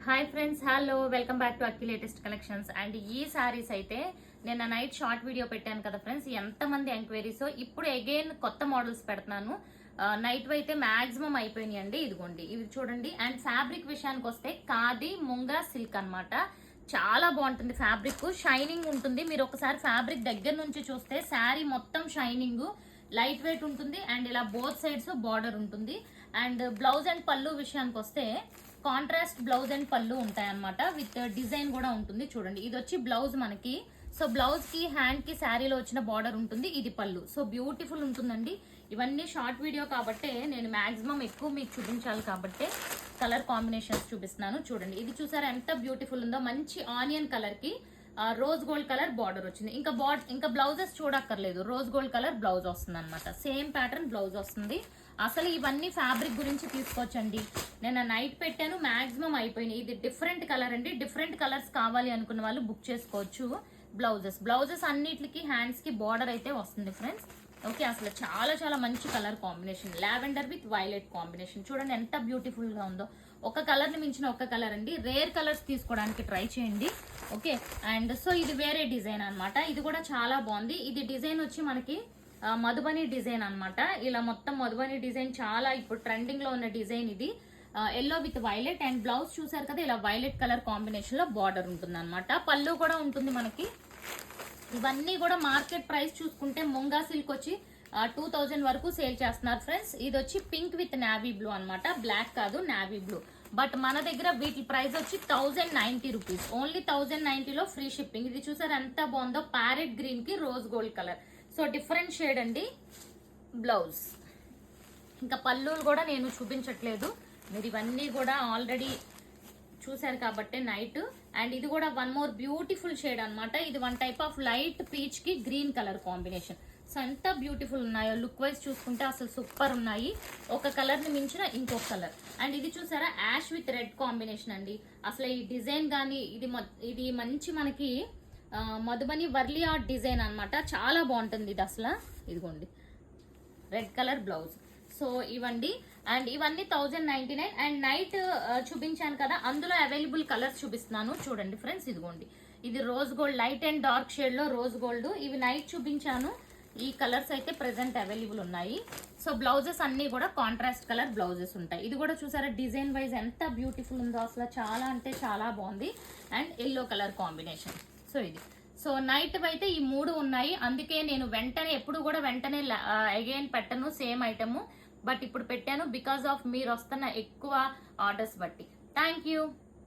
Hi friends, hello, welcome back to Akki latest collections. And ఈ సారీస్ అయితే నేను night short video పెట్టాను కదా ఫ్రెండ్స్, ఎంతమంది ఎంక్వైరీస్. ఇప్పుడు అగైన్ కొత్త మోడల్స్ పెడుతున్నాను. నైట్ అయితే మాక్సిమం అయిపోయినాయి అండి. ఇదిగోండి, ఇవి చూడండి. అండ్ ఫ్యాబ్రిక్ విషయానికి వస్తే ఖాదీ ముంగా సిల్క్ అన్నమాట. చాలా బాగుంటుంది ఫ్యాబ్రిక్, షైనింగ్ ఉంటుంది. మీరు ఒకసారి ఫ్యాబ్రిక్ దగ్గర నుంచి చూస్తే శారీ మొత్తం షైనింగ్, లైట్ వెయిట్ ఉంటుంది. అండ్ ఇలా బోత్ సైడ్స్ బార్డర్ ఉంటుంది. అండ్ బ్లౌజ్ అండ్ పళ్ళు విషయానికి వస్తే కాంట్రాస్ట్ బ్లౌజ్ అండ్ పళ్ళు ఉంటాయి అనమాట. విత్ డిజైన్ కూడా ఉంటుంది. చూడండి, ఇది వచ్చి బ్లౌజ్ మనకి. సో బ్లౌజ్ కి హ్యాండ్ కి శారీలో వచ్చిన బార్డర్ ఉంటుంది. ఇది పళ్ళు. సో బ్యూటిఫుల్ ఉంటుందండి. ఇవన్నీ షార్ట్ వీడియో కాబట్టి నేను మాక్సిమం ఎక్కువ మీకు చూపించాలి కాబట్టి కలర్ కాంబినేషన్స్ చూపిస్తున్నాను. చూడండి, ఇది చూసారా ఎంత బ్యూటిఫుల్ ఉందో. మంచి ఆనియన్ కలర్ కి రోజ్ గోల్డ్ కలర్ బార్డర్ వచ్చింది. ఇంకా బ్లౌజెస్ చూడక్కర్లేదు, రోజ్ గోల్డ్ కలర్ బ్లౌజ్ వస్తుంది అనమాట. సేమ్ ప్యాటర్న్ బ్లౌజ్ వస్తుంది. అసలు ఇవన్నీ ఫ్యాబ్రిక్ గురించి తీసుకోవచ్చండి. నేను నైట్ పెట్టాను, మాక్సిమం అయిపోయినాయి. ఇది డిఫరెంట్ కలర్ అండి. డిఫరెంట్ కలర్స్ కావాలి అనుకున్న వాళ్ళు బుక్ చేసుకోవచ్చు. బ్లౌజెస్ అన్నిటికి హ్యాండ్స్ కి బార్డర్ అయితే వస్తుంది ఫ్రెండ్స్. ఓకే, అసలు చాలా చాలా మంచి colour combination. Lavender with violet combination. చూడండి ఎంత బ్యూటిఫుల్ గా ఉందో. ఒక కలర్ ని మించిన ఒక కలర్ అండి. రేర్ కలర్స్ తీసుకోవడానికి ట్రై చేయండి. ఓకే, అండ్ సో ఇది వేరే డిజైన్ అనమాట. ఇది కూడా చాలా బాగుంది. ఇది డిజైన్ వచ్చి మనకి మధుబని డిజైన్ అనమాట. ఇలా మొత్తం మధుబని డిజైన్ చాలా ఇప్పుడు ట్రెండింగ్ లో ఉన్న డిజైన్ ఇది. Yellow with violet. And blouse చూసారు కదా, ఇలా వైలెట్ కలర్ కాంబినేషన్ లో బార్డర్ ఉంటుంది అనమాట. పళ్ళు కూడా ఉంటుంది మనకి. ఇవన్నీ కూడా మార్కెట్ ప్రైస్ చూసుకుంటే ముంగా సిల్క్ వచ్చి 2000 వరకు సేల్ చేస్తున్నారు ఫ్రెండ్స్. ఇది వచ్చి పింక్ విత్ నావీ బ్లూ అనమాట. బ్లాక్ కాదు, నావీ బ్లూ. బట్ మన దగ్గర వీటి ప్రైస్ వచ్చి 1090 రూపీస్. ఓన్లీ 1090 లో ఫ్రీ షిప్పింగ్. ఇది చూసారు ఎంత బాగుందో. ప్యారెట్ గ్రీన్ కి rose gold colour. So different shade అండి. బ్లౌజ్ ఇంకా పళ్ళులు కూడా నేను చూపించట్లేదు, మీరు ఇవన్నీ కూడా ఆల్రెడీ చూసారు కాబట్టి నైట్. అండ్ ఇది కూడా వన్ మోర్ బ్యూటిఫుల్ షేడ్ అనమాట. ఇది one type of light peach కి గ్రీన్ కలర్ కాంబినేషన్. సో ఎంత బ్యూటిఫుల్ ఉన్నాయో. లుక్ వైజ్ చూసుకుంటే అసలు సూపర్ ఉన్నాయి. ఒక కలర్ ని మించిన ఇంకొక కలర్. అండ్ ఇది చూసారా, యాష్ విత్ రెడ్ కాంబినేషన్ అండి. అసలు ఈ డిజైన్ గానీ ఇది మంచి మనకి మధుబని వర్లీ ఆర్ట్ డిజైన్ అనమాట. చాలా బాగుంటుంది ఇది అసలు. ఇదిగోండి, రెడ్ కలర్ బ్లౌజ్. సో ఇవ్వండి. అండ్ ఇవన్నీ 1099. అండ్ నైట్ చూపించాను కదా, అందులో అవైలబుల్ కలర్స్ చూపిస్తున్నాను. చూడండి ఫ్రెండ్స్, ఇదిగోండి. ఇది rose gold, light and dark shade లో రోజ్ గోల్డ్. ఇవి నైట్ చూపించాను. ఈ కలర్స్ అయితే ప్రెసెంట్ అవైలబుల్ ఉన్నాయి. సో బ్లౌజెస్ అన్ని కూడా కాంట్రాస్ట్ కలర్ బ్లౌజెస్ ఉంటాయి. ఇది కూడా చూసారా, డిజైన్ వైజ్ ఎంత బ్యూటిఫుల్ ఉందో అసలు. చాలా అంటే చాలా బాగుంది. And yellow colour combination. So ఇది. సో నైట్ అయితే ఈ 3 ఉన్నాయి. అందుకే నేను ఎప్పుడు కూడా వెంటనే అగైన్ పెట్టను సేమ్ ఐటమ్. బట్ ఇప్పుడు పెట్టాను బికాస్ ఆఫ్ మీరు వస్తున్న ఎక్కువ ఆర్డర్స్ బట్టి. Thank you.